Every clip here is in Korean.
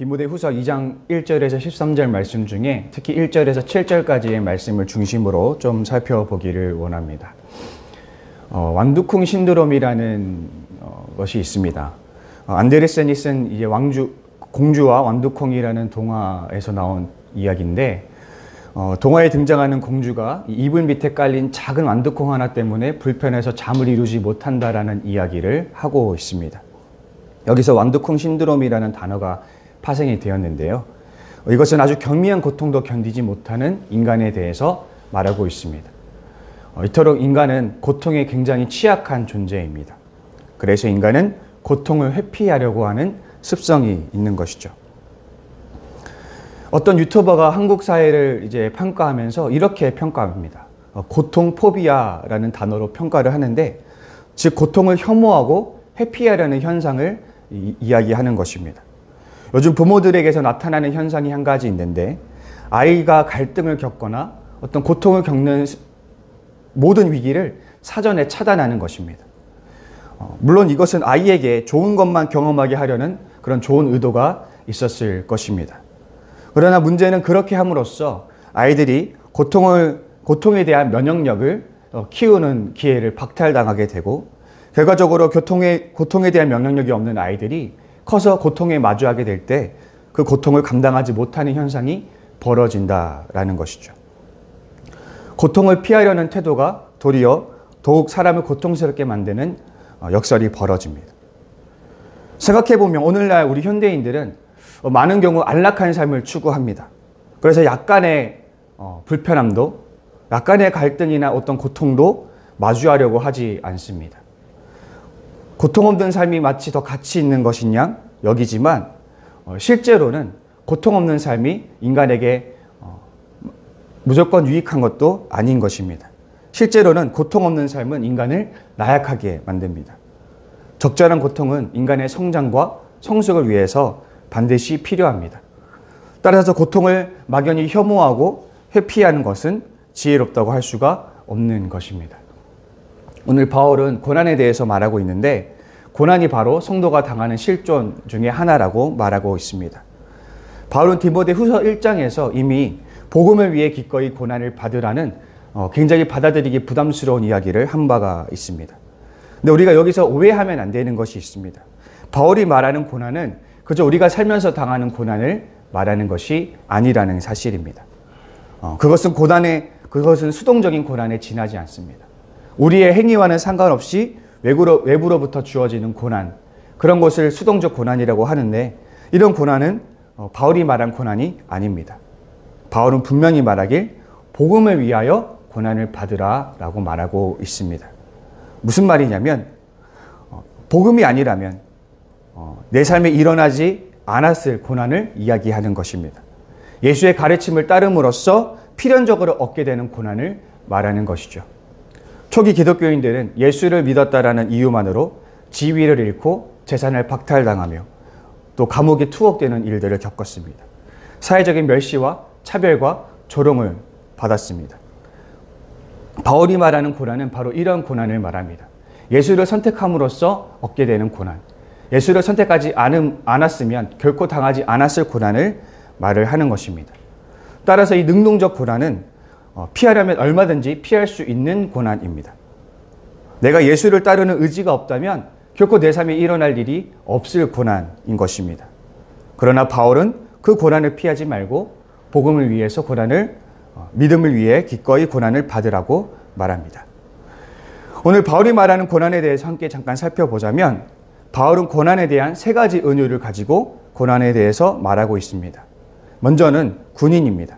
디모데후서 2장 1절에서 13절 말씀 중에 특히 1절에서 7절까지의 말씀을 중심으로 좀 살펴보기를 원합니다. 완두콩 신드롬이라는 것이 있습니다. 안데르센이 쓴 이제 공주와 완두콩이라는 동화에서 나온 이야기인데, 동화에 등장하는 공주가 이불 밑에 깔린 작은 완두콩 하나 때문에 불편해서 잠을 이루지 못한다라는 이야기를 하고 있습니다. 여기서 완두콩 신드롬이라는 단어가 파생이 되었는데요. 이것은 아주 경미한 고통도 견디지 못하는 인간에 대해서 말하고 있습니다. 이토록 인간은 고통에 굉장히 취약한 존재입니다. 그래서 인간은 고통을 회피하려고 하는 습성이 있는 것이죠. 어떤 유튜버가 한국 사회를 이제 평가하면서 이렇게 평가합니다. 고통 포비아라는 단어로 평가를 하는데, 즉 고통을 혐오하고 회피하려는 현상을 이야기하는 것입니다. 요즘 부모들에게서 나타나는 현상이 한 가지 있는데, 아이가 갈등을 겪거나 어떤 고통을 겪는 모든 위기를 사전에 차단하는 것입니다. 물론 이것은 아이에게 좋은 것만 경험하게 하려는 그런 좋은 의도가 있었을 것입니다. 그러나 문제는 그렇게 함으로써 아이들이 고통에 대한 면역력을 키우는 기회를 박탈당하게 되고, 결과적으로 고통에 대한 면역력이 없는 아이들이 커서 고통에 마주하게 될 때 그 고통을 감당하지 못하는 현상이 벌어진다라는 것이죠. 고통을 피하려는 태도가 도리어 더욱 사람을 고통스럽게 만드는 역설이 벌어집니다. 생각해보면 오늘날 우리 현대인들은 많은 경우 안락한 삶을 추구합니다. 그래서 약간의 불편함도, 약간의 갈등이나 어떤 고통도 마주하려고 하지 않습니다. 고통 없는 삶이 마치 더 가치 있는 것인 양 여기지만, 실제로는 고통 없는 삶이 인간에게 무조건 유익한 것도 아닌 것입니다. 실제로는 고통 없는 삶은 인간을 나약하게 만듭니다. 적절한 고통은 인간의 성장과 성숙을 위해서 반드시 필요합니다. 따라서 고통을 막연히 혐오하고 회피하는 것은 지혜롭다고 할 수가 없는 것입니다. 오늘 바울은 고난에 대해서 말하고 있는데, 고난이 바로 성도가 당하는 실존 중에 하나라고 말하고 있습니다. 바울은 디모데후서 1장에서 이미 복음을 위해 기꺼이 고난을 받으라는 굉장히 받아들이기 부담스러운 이야기를 한 바가 있습니다. 근데 우리가 여기서 오해하면 안 되는 것이 있습니다. 바울이 말하는 고난은 그저 우리가 살면서 당하는 고난을 말하는 것이 아니라는 사실입니다. 그것은 수동적인 고난에 지나지 않습니다. 우리의 행위와는 상관없이 외부로부터 주어지는 고난, 그런 것을 수동적 고난이라고 하는데, 이런 고난은 바울이 말한 고난이 아닙니다. 바울은 분명히 말하길 복음을 위하여 고난을 받으라 라고 말하고 있습니다. 무슨 말이냐면, 복음이 아니라면 내 삶에 일어나지 않았을 고난을 이야기하는 것입니다. 예수의 가르침을 따름으로써 필연적으로 얻게 되는 고난을 말하는 것이죠. 초기 기독교인들은 예수를 믿었다라는 이유만으로 지위를 잃고 재산을 박탈당하며 또 감옥에 투옥되는 일들을 겪었습니다. 사회적인 멸시와 차별과 조롱을 받았습니다. 바울이 말하는 고난은 바로 이런 고난을 말합니다. 예수를 선택함으로써 얻게 되는 고난, 예수를 선택하지 않았으면 결코 당하지 않았을 고난을 말을 하는 것입니다. 따라서 이 능동적 고난은 피하려면 얼마든지 피할 수 있는 고난입니다. 내가 예수를 따르는 의지가 없다면 결코 내 삶에 일어날 일이 없을 고난인 것입니다. 그러나 바울은 그 고난을 피하지 말고 복음을 위해서 믿음을 위해 기꺼이 고난을 받으라고 말합니다. 오늘 바울이 말하는 고난에 대해서 함께 잠깐 살펴보자면, 바울은 고난에 대한 세 가지 은유를 가지고 고난에 대해서 말하고 있습니다. 먼저는 군인입니다.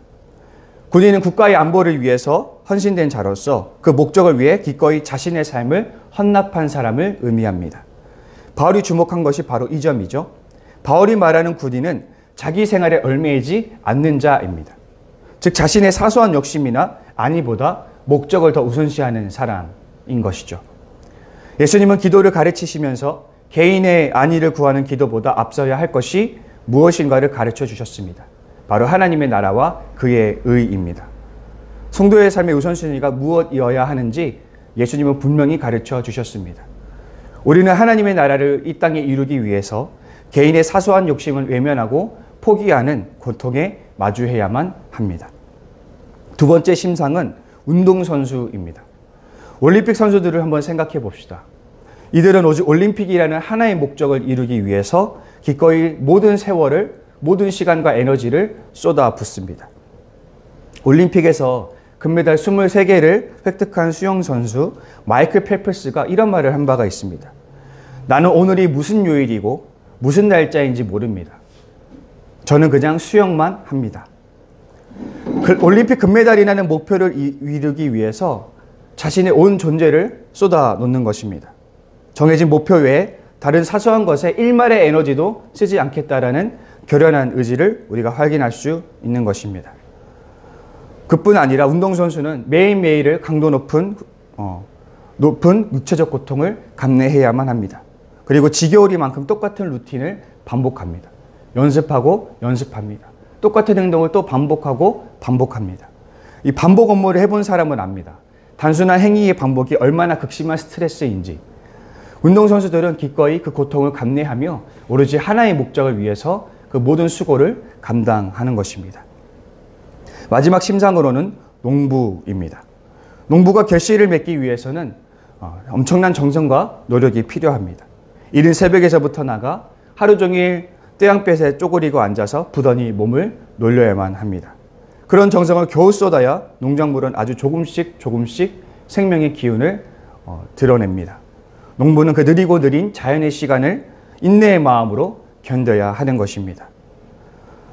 군인은 국가의 안보를 위해서 헌신된 자로서 그 목적을 위해 기꺼이 자신의 삶을 헌납한 사람을 의미합니다. 바울이 주목한 것이 바로 이 점이죠. 바울이 말하는 군인은 자기 생활에 얽매이지 않는 자입니다. 즉 자신의 사소한 욕심이나 안위보다 목적을 더 우선시하는 사람인 것이죠. 예수님은 기도를 가르치시면서 개인의 안위를 구하는 기도보다 앞서야 할 것이 무엇인가를 가르쳐 주셨습니다. 바로 하나님의 나라와 그의 의입니다. 성도의 삶의 우선순위가 무엇이어야 하는지 예수님은 분명히 가르쳐 주셨습니다. 우리는 하나님의 나라를 이 땅에 이루기 위해서 개인의 사소한 욕심을 외면하고 포기하는 고통에 마주해야만 합니다. 두 번째 심상은 운동선수입니다. 올림픽 선수들을 한번 생각해 봅시다. 이들은 오직 올림픽이라는 하나의 목적을 이루기 위해서 기꺼이 모든 세월을, 모든 시간과 에너지를 쏟아붓습니다. 올림픽에서 금메달 23개를 획득한 수영선수 마이클 펠프스가 이런 말을 한 바가 있습니다. 나는 오늘이 무슨 요일이고 무슨 날짜인지 모릅니다. 저는 그냥 수영만 합니다. 올림픽 금메달이라는 목표를 이루기 위해서 자신의 온 존재를 쏟아놓는 것입니다. 정해진 목표 외에 다른 사소한 것에 일말의 에너지도 쓰지 않겠다라는 결연한 의지를 우리가 확인할 수 있는 것입니다. 그뿐 아니라 운동선수는 매일매일을 강도 높은 육체적 고통을 감내해야만 합니다. 그리고 지겨울이만큼 똑같은 루틴을 반복합니다. 연습하고 연습합니다. 똑같은 행동을 또 반복하고 반복합니다. 이 반복 업무를 해본 사람은 압니다. 단순한 행위의 반복이 얼마나 극심한 스트레스인지. 운동선수들은 기꺼이 그 고통을 감내하며 오로지 하나의 목적을 위해서 그 모든 수고를 감당하는 것입니다. 마지막 심상으로는 농부입니다. 농부가 결실을 맺기 위해서는 엄청난 정성과 노력이 필요합니다. 이른 새벽에서부터 나가 하루 종일 떼양볕에 쪼그리고 앉아서 부단히 몸을 놀려야만 합니다. 그런 정성을 겨우 쏟아야 농작물은 아주 조금씩 생명의 기운을 드러냅니다. 농부는 그 느리고 느린 자연의 시간을 인내의 마음으로 견뎌야 하는 것입니다.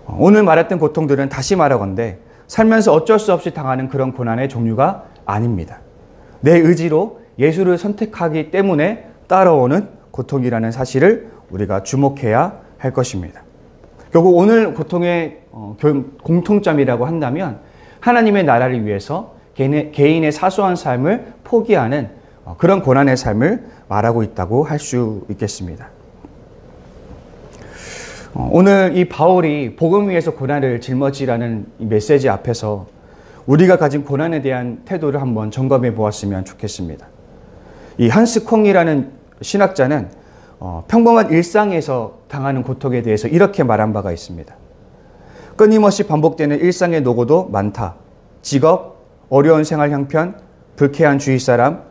오늘 말했던 고통들은 다시 말하건대 살면서 어쩔 수 없이 당하는 그런 고난의 종류가 아닙니다. 내 의지로 예수를 선택하기 때문에 따라오는 고통이라는 사실을 우리가 주목해야 할 것입니다. 결국 오늘 고통의 공통점이라고 한다면 하나님의 나라를 위해서 개인의 사소한 삶을 포기하는 그런 고난의 삶을 말하고 있다고 할 수 있겠습니다. 오늘 이 바울이 복음 위에서 고난을 짊어지라는 이 메시지 앞에서 우리가 가진 고난에 대한 태도를 한번 점검해 보았으면 좋겠습니다. 이 한스 콩이라는 신학자는 평범한 일상에서 당하는 고통에 대해서 이렇게 말한 바가 있습니다. 끊임없이 반복되는 일상의 노고도 많다. 직업, 어려운 생활 형편, 불쾌한 주위 사람,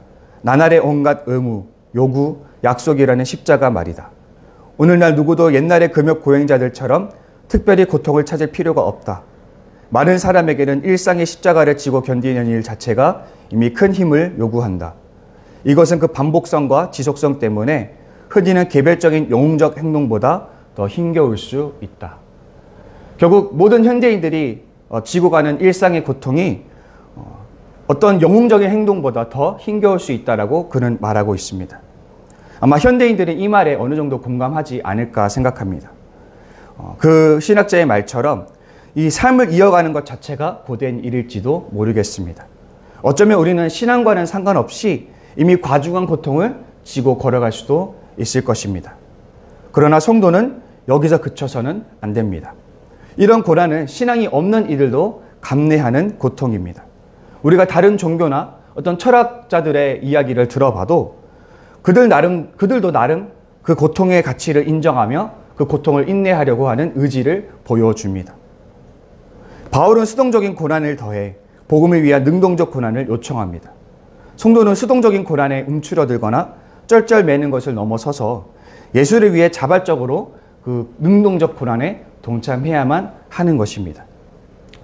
나날의 온갖 의무, 요구, 약속이라는 십자가 말이다. 오늘날 누구도 옛날의 금욕 고행자들처럼 특별히 고통을 찾을 필요가 없다. 많은 사람에게는 일상의 십자가를 지고 견디는 일 자체가 이미 큰 힘을 요구한다. 이것은 그 반복성과 지속성 때문에 흔히는 개별적인 영웅적 행동보다 더 힘겨울 수 있다. 결국 모든 현대인들이 지고 가는 일상의 고통이 어떤 영웅적인 행동보다 더 힘겨울 수 있다라고 그는 말하고 있습니다. 아마 현대인들은 이 말에 어느 정도 공감하지 않을까 생각합니다. 그 신학자의 말처럼 이 삶을 이어가는 것 자체가 고된 일일지도 모르겠습니다. 어쩌면 우리는 신앙과는 상관없이 이미 과중한 고통을 지고 걸어갈 수도 있을 것입니다. 그러나 성도는 여기서 그쳐서는 안 됩니다. 이런 고난은 신앙이 없는 이들도 감내하는 고통입니다. 우리가 다른 종교나 어떤 철학자들의 이야기를 들어봐도 그들도 나름 그 고통의 가치를 인정하며 그 고통을 인내하려고 하는 의지를 보여줍니다. 바울은 수동적인 고난을 더해 복음을 위한 능동적 고난을 요청합니다. 성도는 수동적인 고난에 움츠러들거나 쩔쩔매는 것을 넘어서서 예수를 위해 자발적으로 그 능동적 고난에 동참해야만 하는 것입니다.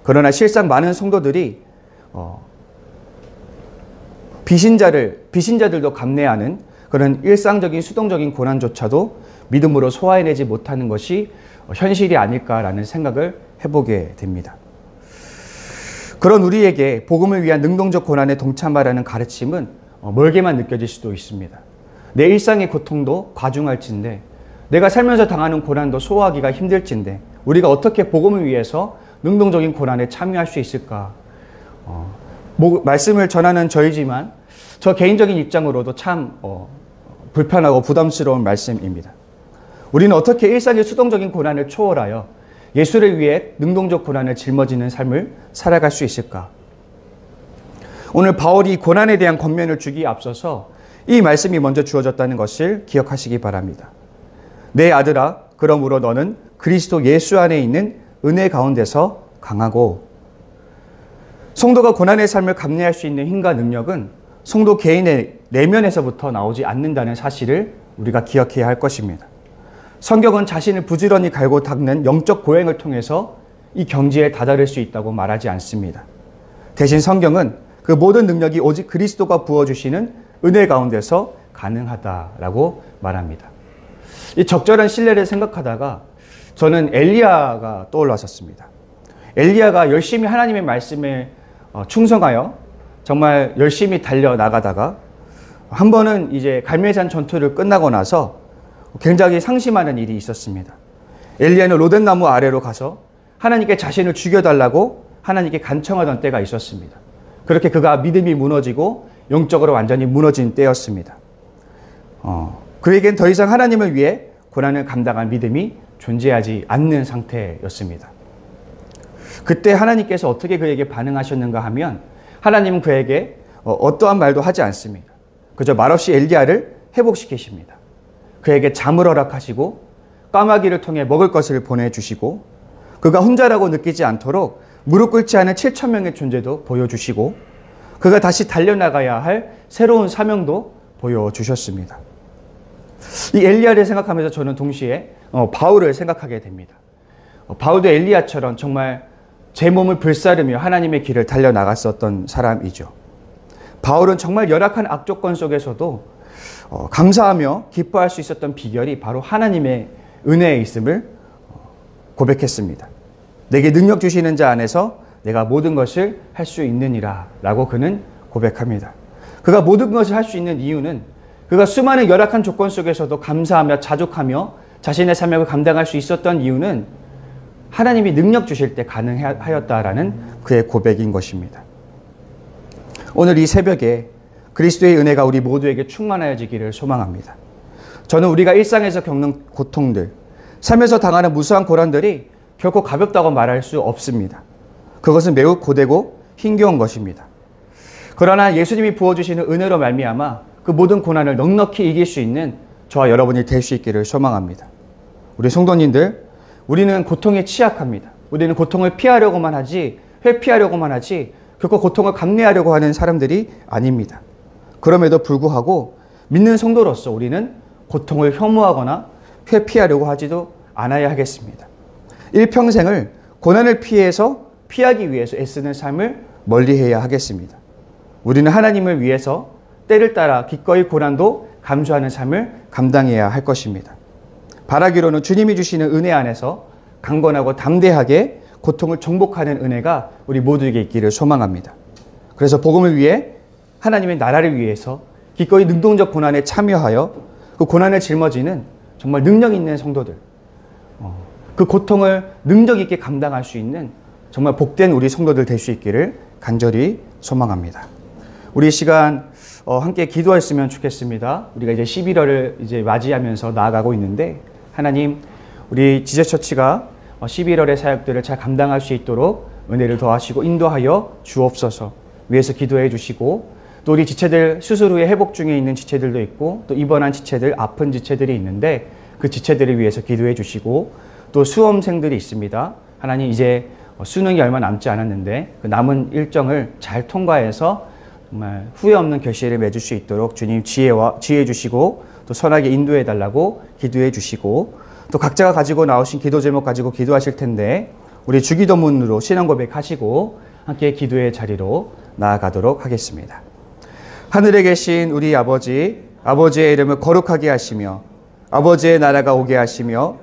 그러나 실상 많은 성도들이 비신자들도 감내하는 그런 일상적인 수동적인 고난조차도 믿음으로 소화해내지 못하는 것이 현실이 아닐까라는 생각을 해보게 됩니다. 그런 우리에게 복음을 위한 능동적 고난에 동참하라는 가르침은 멀게만 느껴질 수도 있습니다. 내 일상의 고통도 과중할진데, 내가 살면서 당하는 고난도 소화하기가 힘들진데 우리가 어떻게 복음을 위해서 능동적인 고난에 참여할 수 있을까? 말씀을 전하는 저이지만 저 개인적인 입장으로도 참 불편하고 부담스러운 말씀입니다. 우리는 어떻게 일상의 수동적인 고난을 초월하여 예수를 위해 능동적 고난을 짊어지는 삶을 살아갈 수 있을까? 오늘 바울이 고난에 대한 권면을 주기에 앞서서 이 말씀이 먼저 주어졌다는 것을 기억하시기 바랍니다. 내 아들아, 그러므로 너는 그리스도 예수 안에 있는 은혜 가운데서 강하고, 성도가 고난의 삶을 감내할 수 있는 힘과 능력은 성도 개인의 내면에서부터 나오지 않는다는 사실을 우리가 기억해야 할 것입니다. 성경은 자신을 부지런히 갈고 닦는 영적 고행을 통해서 이 경지에 다다를 수 있다고 말하지 않습니다. 대신 성경은 그 모든 능력이 오직 그리스도가 부어주시는 은혜 가운데서 가능하다라고 말합니다. 이 적절한 신뢰를 생각하다가 저는 엘리야가 떠올랐었습니다. 엘리야가 열심히 하나님의 말씀에 충성하여 정말 열심히 달려나가다가 한 번은 이제 갈멜산 전투를 끝나고 나서 굉장히 상심하는 일이 있었습니다. 엘리야는 로댓나무 아래로 가서 하나님께 자신을 죽여달라고 하나님께 간청하던 때가 있었습니다. 그렇게 그가 믿음이 무너지고 영적으로 완전히 무너진 때였습니다. 그에겐 더 이상 하나님을 위해 고난을 감당할 믿음이 존재하지 않는 상태였습니다. 그때 하나님께서 어떻게 그에게 반응하셨는가 하면 하나님은 그에게 어떠한 말도 하지 않습니다. 그저 말없이 엘리야를 회복시키십니다. 그에게 잠을 허락하시고 까마귀를 통해 먹을 것을 보내주시고 그가 혼자라고 느끼지 않도록 무릎 꿇지 않은 7,000명의 존재도 보여주시고 그가 다시 달려나가야 할 새로운 사명도 보여주셨습니다. 이 엘리야를 생각하면서 저는 동시에 바울을 생각하게 됩니다. 바울도 엘리야처럼 정말 제 몸을 불사르며 하나님의 길을 달려나갔었던 사람이죠. 바울은 정말 열악한 악조건 속에서도 감사하며 기뻐할 수 있었던 비결이 바로 하나님의 은혜에 있음을 고백했습니다. 내게 능력 주시는 자 안에서 내가 모든 것을 할 수 있느니라 라고 그는 고백합니다. 그가 모든 것을 할 수 있는 이유는 그가 수많은 열악한 조건 속에서도 감사하며 자족하며 자신의 사명을 감당할 수 있었던 이유는 하나님이 능력 주실 때 가능하였다라는 그의 고백인 것입니다. 오늘 이 새벽에 그리스도의 은혜가 우리 모두에게 충만하여지기를 소망합니다. 저는 우리가 일상에서 겪는 고통들, 삶에서 당하는 무수한 고난들이 결코 가볍다고 말할 수 없습니다. 그것은 매우 고되고 힘겨운 것입니다. 그러나 예수님이 부어주시는 은혜로 말미암아 그 모든 고난을 넉넉히 이길 수 있는 저와 여러분이 될 수 있기를 소망합니다. 우리 성도님들, 우리는 고통에 취약합니다. 우리는 고통을 피하려고만 하지, 회피하려고만 하지 결코 고통을 감내하려고 하는 사람들이 아닙니다. 그럼에도 불구하고 믿는 성도로서 우리는 고통을 혐오하거나 회피하려고 하지도 않아야 하겠습니다. 일평생을 고난을 피하기 위해서 애쓰는 삶을 멀리해야 하겠습니다. 우리는 하나님을 위해서 때를 따라 기꺼이 고난도 감수하는 삶을 감당해야 할 것입니다. 바라기로는 주님이 주시는 은혜 안에서 강건하고 담대하게 고통을 정복하는 은혜가 우리 모두에게 있기를 소망합니다. 그래서 복음을 위해 하나님의 나라를 위해서 기꺼이 능동적 고난에 참여하여 그 고난을 짊어지는 정말 능력 있는 성도들, 그 고통을 능력 있게 감당할 수 있는 정말 복된 우리 성도들 될 수 있기를 간절히 소망합니다. 우리 이 시간 함께 기도했으면 좋겠습니다. 우리가 이제 11월을 이제 맞이하면서 나아가고 있는데 하나님, 우리 지제처치가 11월의 사역들을 잘 감당할 수 있도록 은혜를 더하시고 인도하여 주옵소서. 위에서 기도해 주시고 또 우리 지체들 수술 후에 회복 중에 있는 지체들도 있고 또 입원한 지체들, 아픈 지체들이 있는데 그 지체들을 위해서 기도해 주시고 또 수험생들이 있습니다. 하나님, 이제 수능이 얼마 남지 않았는데 그 남은 일정을 잘 통과해서 정말 후회 없는 결실을 맺을 수 있도록 주님 지혜 주시고 또 선하게 인도해 달라고 기도해 주시고 또 각자가 가지고 나오신 기도 제목 가지고 기도하실 텐데 우리 주기도문으로 신앙 고백하시고 함께 기도의 자리로 나아가도록 하겠습니다. 하늘에 계신 우리 아버지, 아버지의 이름을 거룩하게 하시며 아버지의 나라가 오게 하시며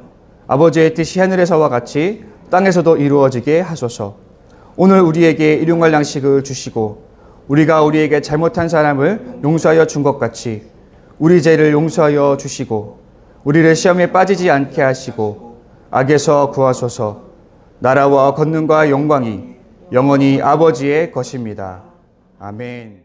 아버지의 뜻이 하늘에서와 같이 땅에서도 이루어지게 하소서. 오늘 우리에게 일용할 양식을 주시고 우리가 우리에게 잘못한 사람을 용서하여 준 것 같이 우리 죄를 용서하여 주시고 우리를 시험에 빠지지 않게 하시고 악에서 구하소서. 나라와 권능과 영광이 영원히 아버지의 것입니다. 아멘.